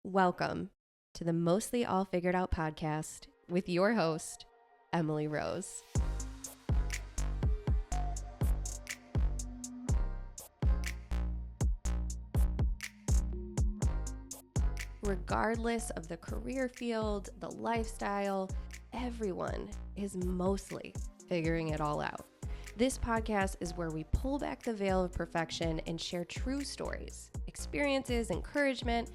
Welcome to the Mostly All Figured Out podcast with your host, Emily Rose. Regardless of the career field, the lifestyle, everyone is mostly figuring it all out. This podcast is where we pull back the veil of perfection and share true stories, experiences, encouragement,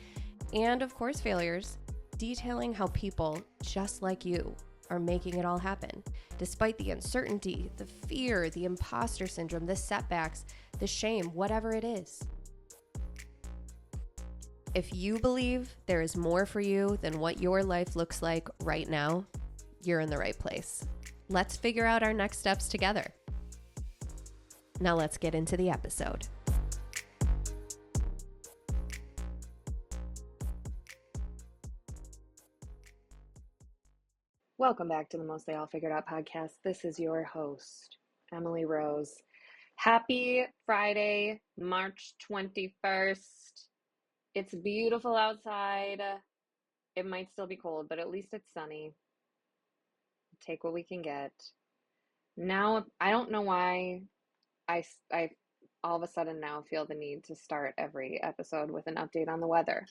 and of course failures, detailing how people just like you are making it all happen, despite the uncertainty, the fear, the imposter syndrome, the setbacks, the shame, whatever it is. If you believe there is more for you than what your life looks like right now, you're in the right place. Let's figure out our next steps together. Now let's get into the episode. Welcome back to the Mostly All Figured Out podcast. This is your host, Emily Rose. Happy Friday, March 21st. It's beautiful outside. It might still be cold, but at least it's sunny. Take what we can get. Now, I don't know why I all of a sudden now feel the need to start every episode with an update on the weather.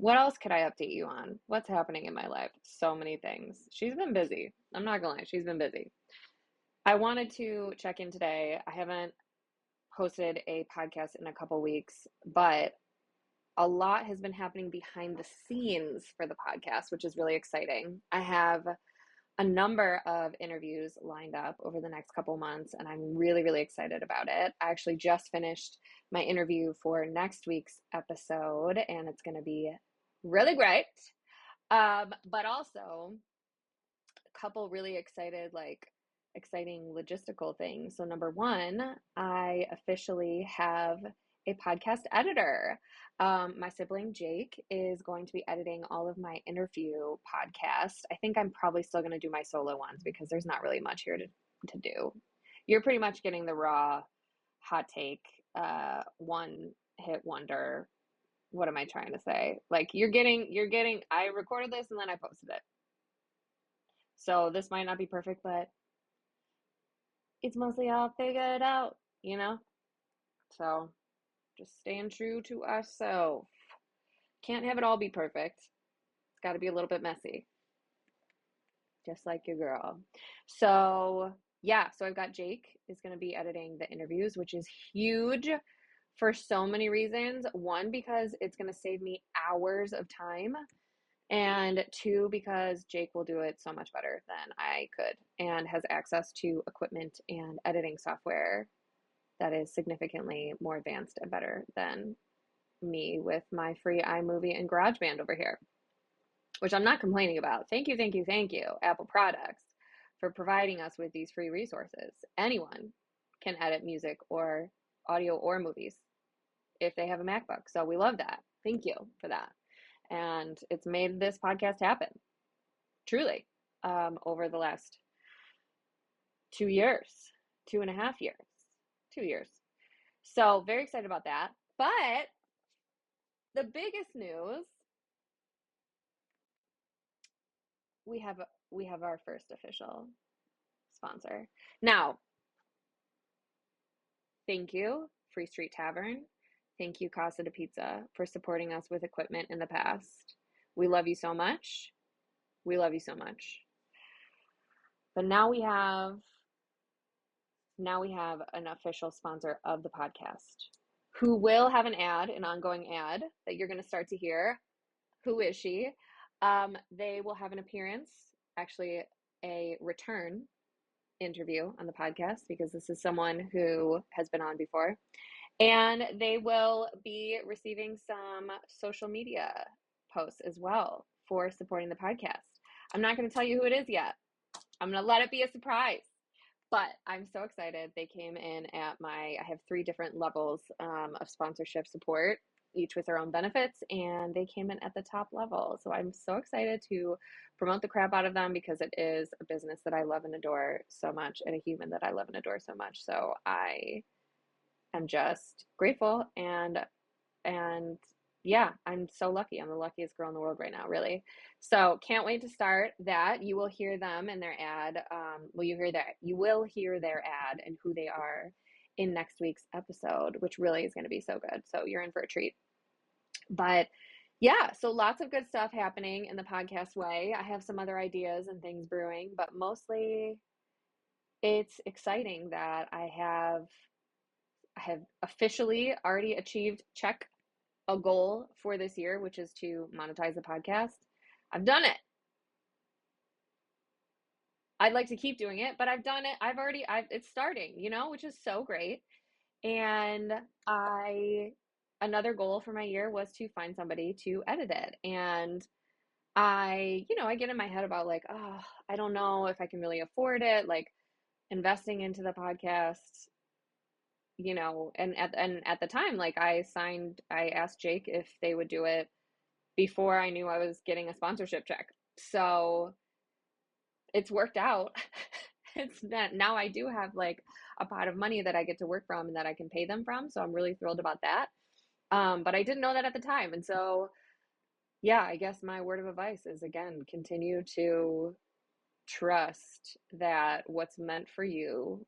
What else could I update you on? What's happening in my life? So many things. She's been busy. I'm not gonna lie, she's been busy. I wanted to check in today. I haven't posted a podcast in a couple weeks, but a lot has been happening behind the scenes for the podcast, which is really exciting. I have a number of interviews lined up over the next couple months, and I'm really, really excited about it. I actually just finished my interview for next week's episode, and it's going to be really great. But also a couple really exciting logistical things. So number one, I officially have a podcast editor. My sibling Jake is going to be editing all of my interview podcasts. I think I'm probably still going to do my solo ones because there's not really much here to do. You're pretty much getting the raw, hot take, one hit wonder. What am I trying to say? Like you're getting, I recorded this and then I posted it. So this might not be perfect, but it's mostly all figured out, you know? So just staying true to ourselves. Can't have it all be perfect. It's got to be a little bit messy. Just like your girl. So I've got Jake is going to be editing the interviews, which is huge for so many reasons. One, because it's going to save me hours of time. And two, because Jake will do it so much better than I could and has access to equipment and editing software that is significantly more advanced and better than me with my free iMovie and GarageBand over here, which I'm not complaining about. Thank you, Apple products, for providing us with these free resources. Anyone can edit music or audio or movies if they have a MacBook. So we love that. Thank you for that. And it's made this podcast happen, truly, over the last 2 years, 2.5 years, 2 years. So very excited about that. But the biggest news, we have our first official sponsor. Now, thank you, Free Street Tavern. Thank you, Casa de Pizza, for supporting us with equipment in the past. We love you so much. We love you so much. But now we have an official sponsor of the podcast who will have an ongoing ad that you're going to start to hear. Who is she? They will have an appearance, actually a return interview on the podcast because this is someone who has been on before. And they will be receiving some social media posts as well for supporting the podcast. I'm not going to tell you who it is yet. I'm going to let it be a surprise. But I'm so excited. They came in at I have 3 different levels of sponsorship support, each with their own benefits, and they came in at the top level. So I'm so excited to promote the crap out of them because it is a business that I love and adore so much and a human that I love and adore so much. So I'm just grateful and Yeah, I'm so lucky. I'm the luckiest girl in the world right now, really. So can't wait to start that. You will hear them and their ad. You will hear their ad and who they are in next week's episode, which really is going to be so good. So you're in for a treat. But yeah, so lots of good stuff happening in the podcast way. I have some other ideas and things brewing, but mostly it's exciting that I have officially already achieved check a goal for this year, which is to monetize the podcast. I've done it. I'd like to keep doing it, but I've done it. It's starting, which is so great. And I, another goal for my year was to find somebody to edit it. And I get in my head about like, oh, I don't know if I can really afford it, like investing into the podcast, and at the time, like I asked Jake if they would do it before I knew I was getting a sponsorship check. So it's worked out. It's that now I do have like a pot of money that I get to work from and that I can pay them from. So I'm really thrilled about that. But I didn't know that at the time. And so, yeah, I guess my word of advice is again, continue to trust that what's meant for you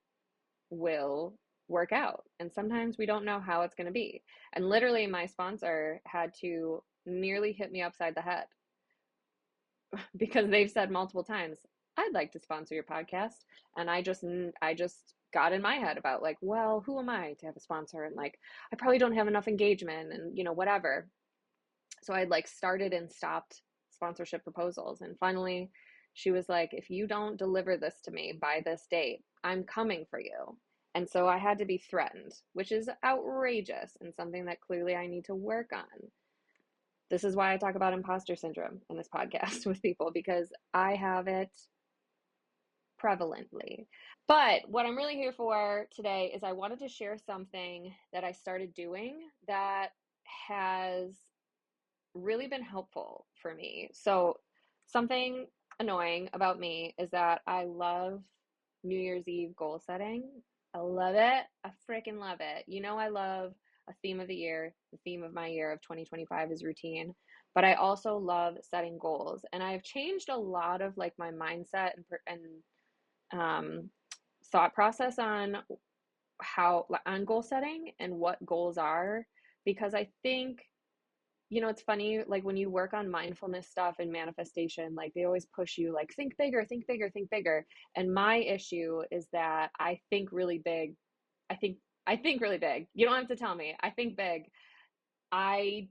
will work out. And sometimes we don't know how it's going to be. And literally, my sponsor had to nearly hit me upside the head because they've said multiple times, I'd like to sponsor your podcast. And I just got in my head about like, well, who am I to have a sponsor? And like, I probably don't have enough engagement and, whatever. So I'd like started and stopped sponsorship proposals. And finally, she was like, if you don't deliver this to me by this date, I'm coming for you. And so I had to be threatened, which is outrageous and something that clearly I need to work on. This is why I talk about imposter syndrome in this podcast with people because I have it prevalently. But what I'm really here for today is I wanted to share something that I started doing that has really been helpful for me. So, something annoying about me is that I love New Year's Eve goal setting. I love it. I freaking love it. I love a theme of the year. The theme of my year of 2025 is routine, but I also love setting goals. And I've changed a lot of like my mindset and thought process on how on goal setting and what goals are because I think it's funny, like when you work on mindfulness stuff and manifestation, like they always push you like think bigger, think bigger, think bigger. And my issue is that I think really big. I think really big. You don't have to tell me. I think big. I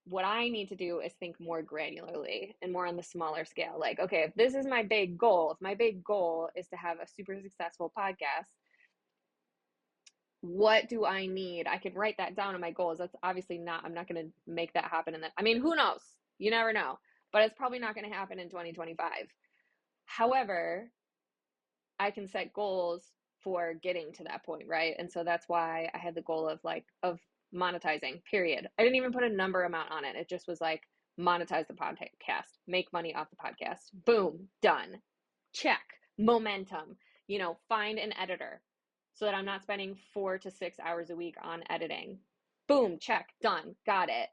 what I need to do is think more granularly and more on the smaller scale. Like, okay, if this is my big goal, if my big goal is to have a super successful podcast, what do I need? I could write that down in my goals. That's obviously not, I'm not going to make that happen. And then, I mean, who knows? You never know, but it's probably not going to happen in 2025. However, I can set goals for getting to that point, right? And so that's why I had the goal of monetizing, period. I didn't even put a number amount on it. It just was like monetize the podcast, make money off the podcast. Boom, done. Check. Momentum. Find an editor so that I'm not spending 4 to 6 hours a week on editing. Boom, check, done, got it.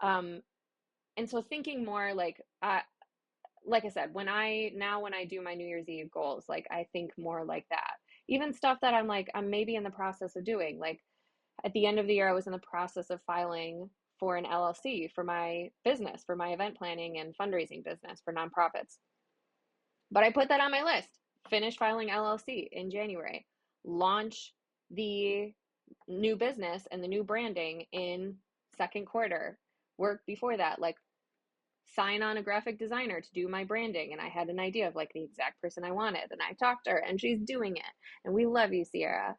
Um, and so thinking more like I said, when I do my New Year's Eve goals, like I think more like that. Even stuff that I'm maybe in the process of doing. Like at the end of the year, I was in the process of filing for an LLC for my business, for my event planning and fundraising business for nonprofits. But I put that on my list. Finish filing LLC in January. Launch the new business and the new branding in second quarter. Work before that, like sign on a graphic designer to do my branding. And I had an idea of like the exact person I wanted. And I talked to her and she's doing it. And we love you, Sierra.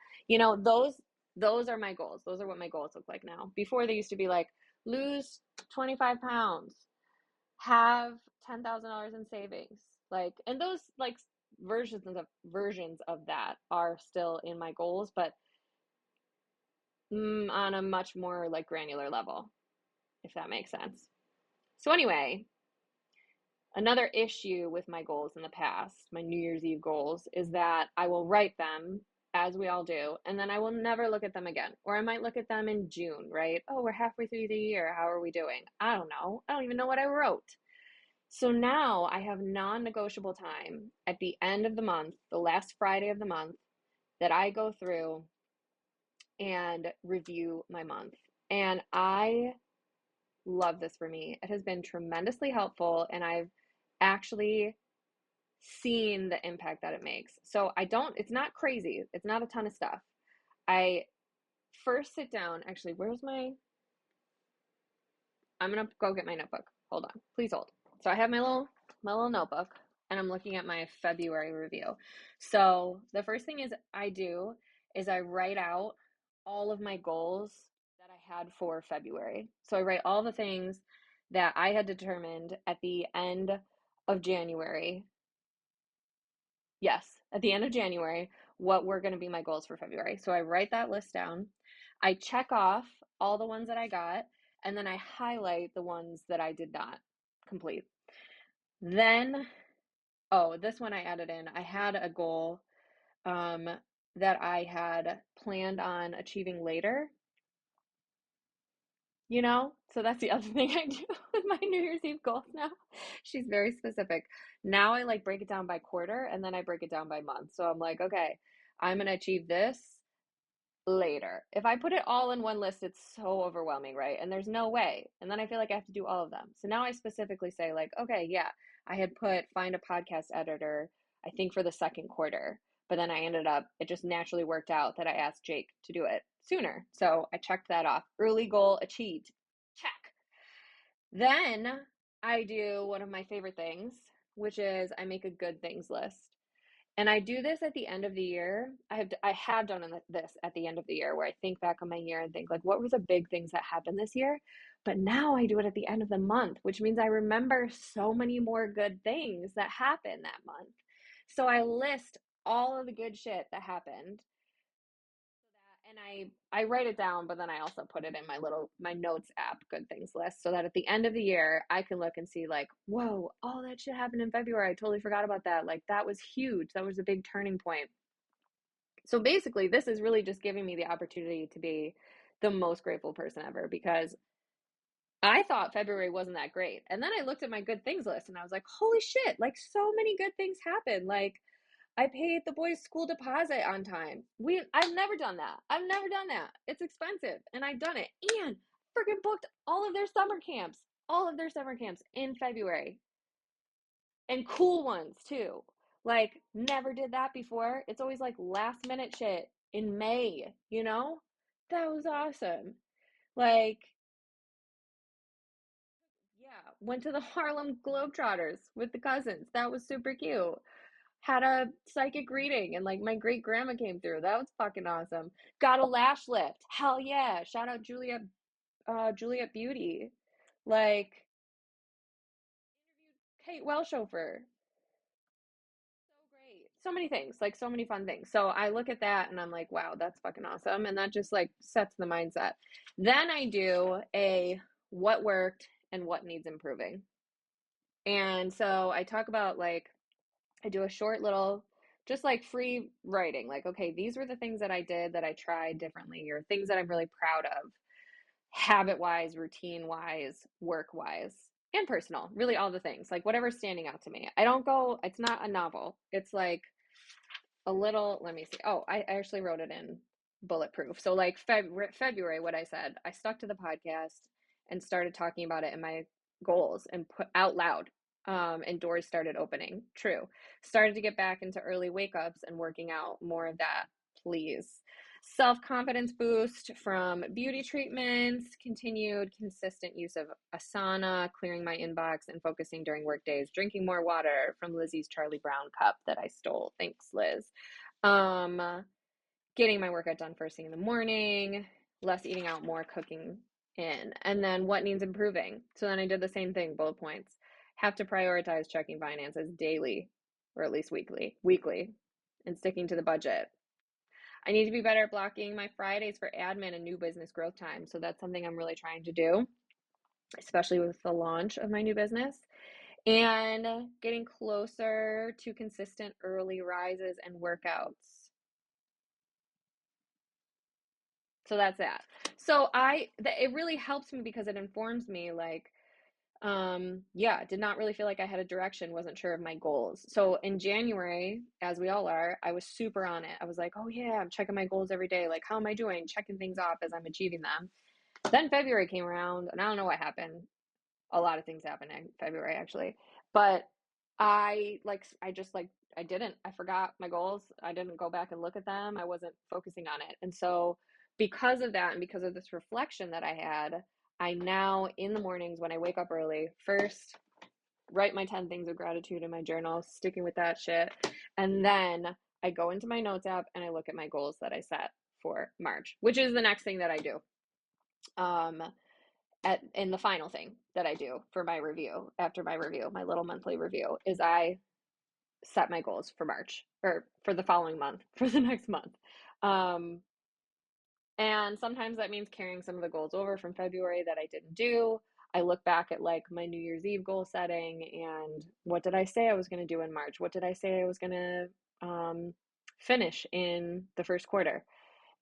Those are my goals. Those are what my goals look like now. Before they used to be like, lose 25 pounds, have $10,000 in savings. Like, and those like versions of that are still in my goals, but on a much more like granular level, if that makes sense. So anyway, another issue with my goals in the past, my New Year's Eve goals, is that I will write them as we all do, and then I will never look at them again. Or I might look at them in June, right? Oh, we're halfway through the year. How are we doing? I don't know. I don't even know what I wrote. So now I have non-negotiable time at the end of the month, the last Friday of the month, that I go through and review my month. And I love this for me. It has been tremendously helpful, and I've actually seen the impact that it makes. So it's not crazy. It's not a ton of stuff. I first sit down, actually, I'm gonna go get my notebook. Hold on, please hold. So I have my little notebook, and I'm looking at my February review. So the first thing I do is I write out all of my goals that I had for February. So I write all the things that I had determined at the end of January. Yes, at the end of January, what were going to be my goals for February. So I write that list down. I check off all the ones that I got, and then I highlight the ones that I did not complete. Then, oh, this one I added in. I had a goal um, that I had planned on achieving later, you know? So that's the other thing I do with my New Year's Eve goals now. She's very specific. Now I like break it down by quarter, and then I break it down by month. So I'm like, okay, I'm going to achieve this later. If I put it all in one list, it's so overwhelming, right? And there's no way. And then I feel like I have to do all of them. So now I specifically say, like, okay, yeah, I had put find a podcast editor, I think for the second quarter. But then it just naturally worked out that I asked Jake to do it sooner. So I checked that off. Early goal achieved. Check. Then I do one of my favorite things, which is I make a good things list. And I do this at the end of the year. I have done this at the end of the year where I think back on my year and think like, what were the big things that happened this year? But now I do it at the end of the month, which means I remember so many more good things that happened that month. So I list all of the good shit that happened and I write it down, but then I also put it in my notes app, good things list, so that at the end of the year I can look and see like, whoa, all that shit happened in February. I totally forgot about that. Like that was huge. That was a big turning point. So basically, this is really just giving me the opportunity to be the most grateful person ever because I thought February wasn't that great. And then I looked at my good things list and I was like, holy shit, like so many good things happened. Like I paid the boys' school deposit on time. I've never done that. I've never done that. It's expensive, and I've done it. And freaking booked all of their summer camps in February, and cool ones too. Like never did that before. It's always like last minute shit in May, you know? That was awesome. Like, yeah, went to the Harlem Globetrotters with the cousins. That was super cute. Had a psychic reading and like my great grandma came through. That was fucking awesome. Got a lash lift. Hell yeah. Shout out Juliet Beauty. Like interviewed Kate Welshofer. So great. So many things, like so many fun things. So I look at that and I'm like, wow, that's fucking awesome. And that just like sets the mindset. Then I do a what worked and what needs improving. And so I talk about like I do a short little, just like free writing, like, okay, these were the things that I did that I tried differently, or things that I'm really proud of, habit wise, routine wise, work wise, and personal, really all the things, like whatever's standing out to me. It's not a novel. It's like a little, let me see. Oh, I actually wrote it in bulletproof. So, like February, what I said, I stuck to the podcast and started talking about it in my goals and put out loud. And doors started opening. True. Started to get back into early wake ups and working out more of that, please. Self confidence boost from beauty treatments, continued consistent use of asana, clearing my inbox and focusing during work days, drinking more water from Lizzie's Charlie Brown cup that I stole. Thanks, Liz. Um, Getting my workout done first thing in the morning, less eating out, more cooking in. And then what needs improving? So then I did the same thing, bullet points. Have to prioritize checking finances daily or at least weekly, and sticking to the budget. I need to be better at blocking my Fridays for admin and new business growth time. So that's something I'm really trying to do, especially with the launch of my new business. And getting closer to consistent early rises and workouts. So that's that. So it really helps me because it informs me like, yeah, did not really feel like I had a direction, wasn't sure of my goals. So in January, as we all are, I was super on it. I was like, oh yeah, I'm checking my goals every day. Like, how am I doing? Checking things off as I'm achieving them. Then February came around, and I don't know what happened. A lot of things happened in February actually, but I just like I didn't. I forgot my goals. I didn't go back and look at them. I wasn't focusing on it. And so because of that and because of this reflection that I had, I now in the mornings when I wake up early, first write my 10 things of gratitude in my journal, sticking with that shit. And then I go into my notes app and I look at my goals that I set for March, which is the next thing that I do. And the final thing that I do for my review, after my review, my little monthly review, is I set my goals for March or for the following month, for the next month. Um, and sometimes that means carrying some of the goals over from February that I didn't do. I look back at like my New Year's Eve goal setting and what did I say I was going to do in March? What did I say I was going to finish in the first quarter?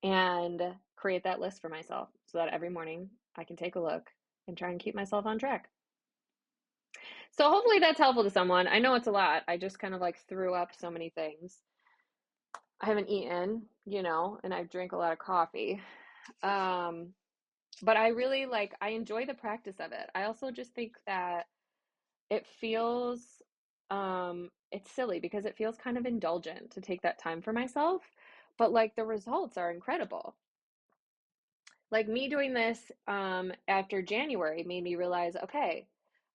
And create that list for myself so that every morning I can take a look and try and keep myself on track. So hopefully that's helpful to someone. I know it's a lot. I just kind of like threw up so many things. I haven't eaten, and I've drank a lot of coffee. Um, but I really I enjoy the practice of it. I also just think that it feels it's silly because it feels kind of indulgent to take that time for myself, but like the results are incredible. Like me doing this after January made me realize, okay,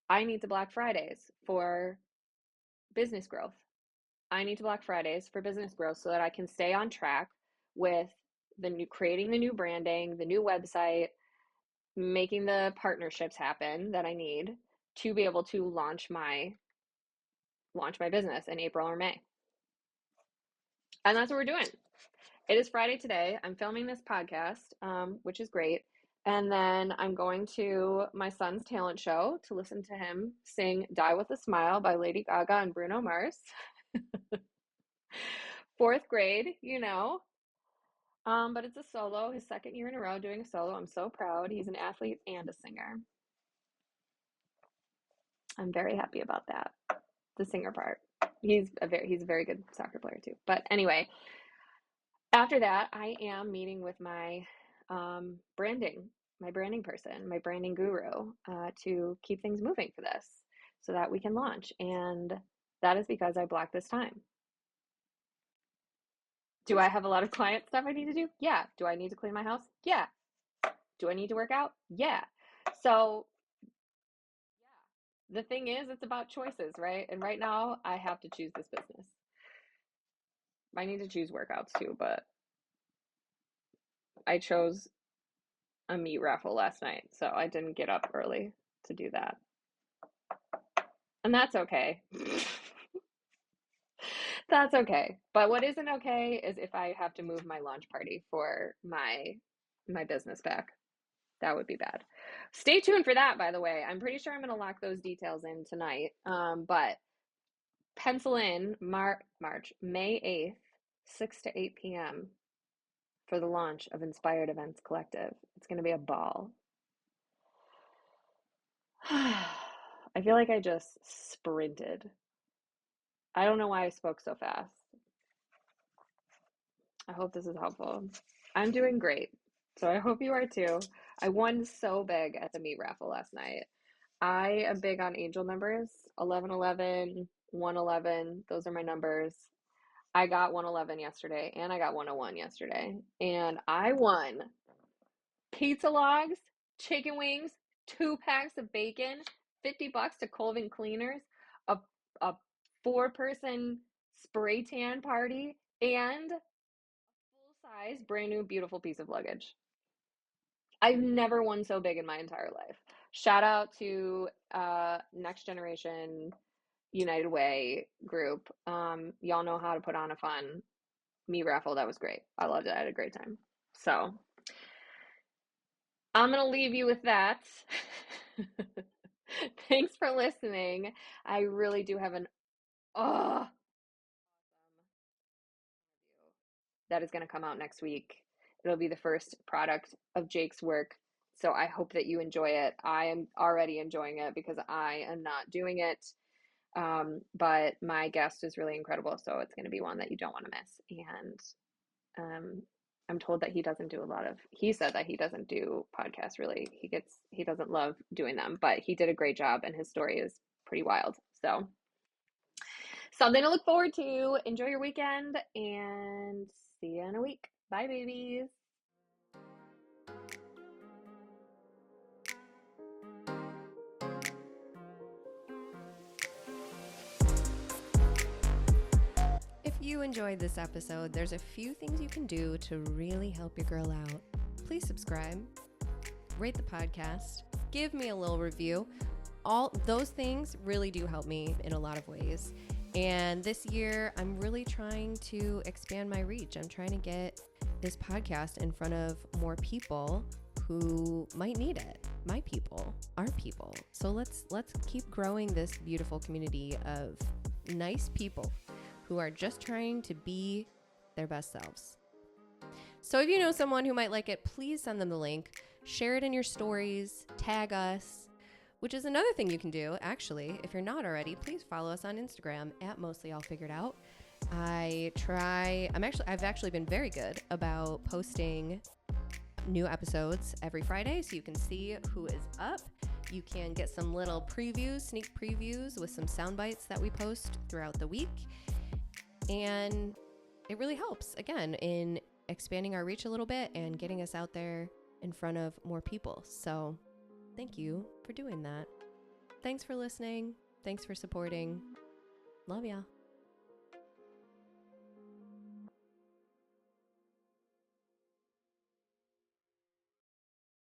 I need to block Fridays for business growth. I need to block Fridays for business growth so that I can stay on track with creating the new branding, the new website, making the partnerships happen that I need to be able to launch my business in April or May. And that's what we're doing. It is Friday today. I'm filming this podcast, which is great. And then I'm going to my son's talent show to listen to him sing Die with a Smile by Lady Gaga and Bruno Mars. Fourth grade, but it's a solo, his second year in a row doing a solo. I'm so proud. He's an athlete and a singer. I'm very happy about that. The singer part. He's a very good soccer player too. But anyway, after that, I am meeting with my branding person, my branding guru, to keep things moving for this so that we can launch. And that is because I blocked this time. Do I have a lot of client stuff I need to do? Yeah. Do I need to clean my house? Yeah. Do I need to work out? Yeah. So, yeah. The thing is, it's about choices, right? And right now, I have to choose this business. I need to choose workouts too, but I chose a meat raffle last night, so I didn't get up early to do that. And that's okay. That's okay. But what isn't okay is if I have to move my launch party for my business back. That would be bad. Stay tuned for that, by the way. I'm pretty sure I'm going to lock those details in tonight. But pencil in March, May 8th, 6 to 8 p.m. for the launch of Inspired Events Collective. It's going to be a ball. I feel like I just sprinted. I don't know why I spoke so fast. I hope this is helpful. I'm doing great. So I hope you are too. I won so big at the meat raffle last night. I am big on angel numbers, 1111, 111. Those are my numbers. I got 111 yesterday and I got 101 yesterday. And I won pizza logs, chicken wings, 2 packs of bacon, $50 to Colvin Cleaners, a 4-person spray tan party, and a full-size, brand new, beautiful piece of luggage. I've never won so big in my entire life. Shout out to Next Generation United Way group. Y'all know how to put on a fun me raffle. That was great. I loved it. I had a great time. So I'm gonna leave you with that. Thanks for listening. I really do have an awesome that is gonna come out next week. It'll be the first product of Jake's work. So I hope that you enjoy it. I am already enjoying it because I am not doing it. But my guest is really incredible. So it's going to be one that you don't want to miss. And I'm told that he said that he doesn't do podcasts really. He doesn't love doing them, but he did a great job and his story is pretty wild. So something to look forward to. Enjoy your weekend and see you in a week. Bye, babies. If you enjoyed this episode, there's a few things you can do to really help your girl out. Please subscribe, rate the podcast, give me a little review. All those things really do help me in a lot of ways. And this year, I'm really trying to expand my reach. I'm trying to get this podcast in front of more people who might need it. My people, our people. So let's keep growing this beautiful community of nice people who are just trying to be their best selves. So if you know someone who might like it, please send them the link, share it in your stories, tag us, which is another thing you can do, actually. If you're not already, please follow us on Instagram at mostlyallfiguredout. I've actually been very good about posting new episodes every Friday, so you can see who is up. You can get some little previews, sneak previews with some sound bites that we post throughout the week. And it really helps, again, in expanding our reach a little bit and getting us out there in front of more people. So thank you for doing that. Thanks for listening. Thanks for supporting. Love ya.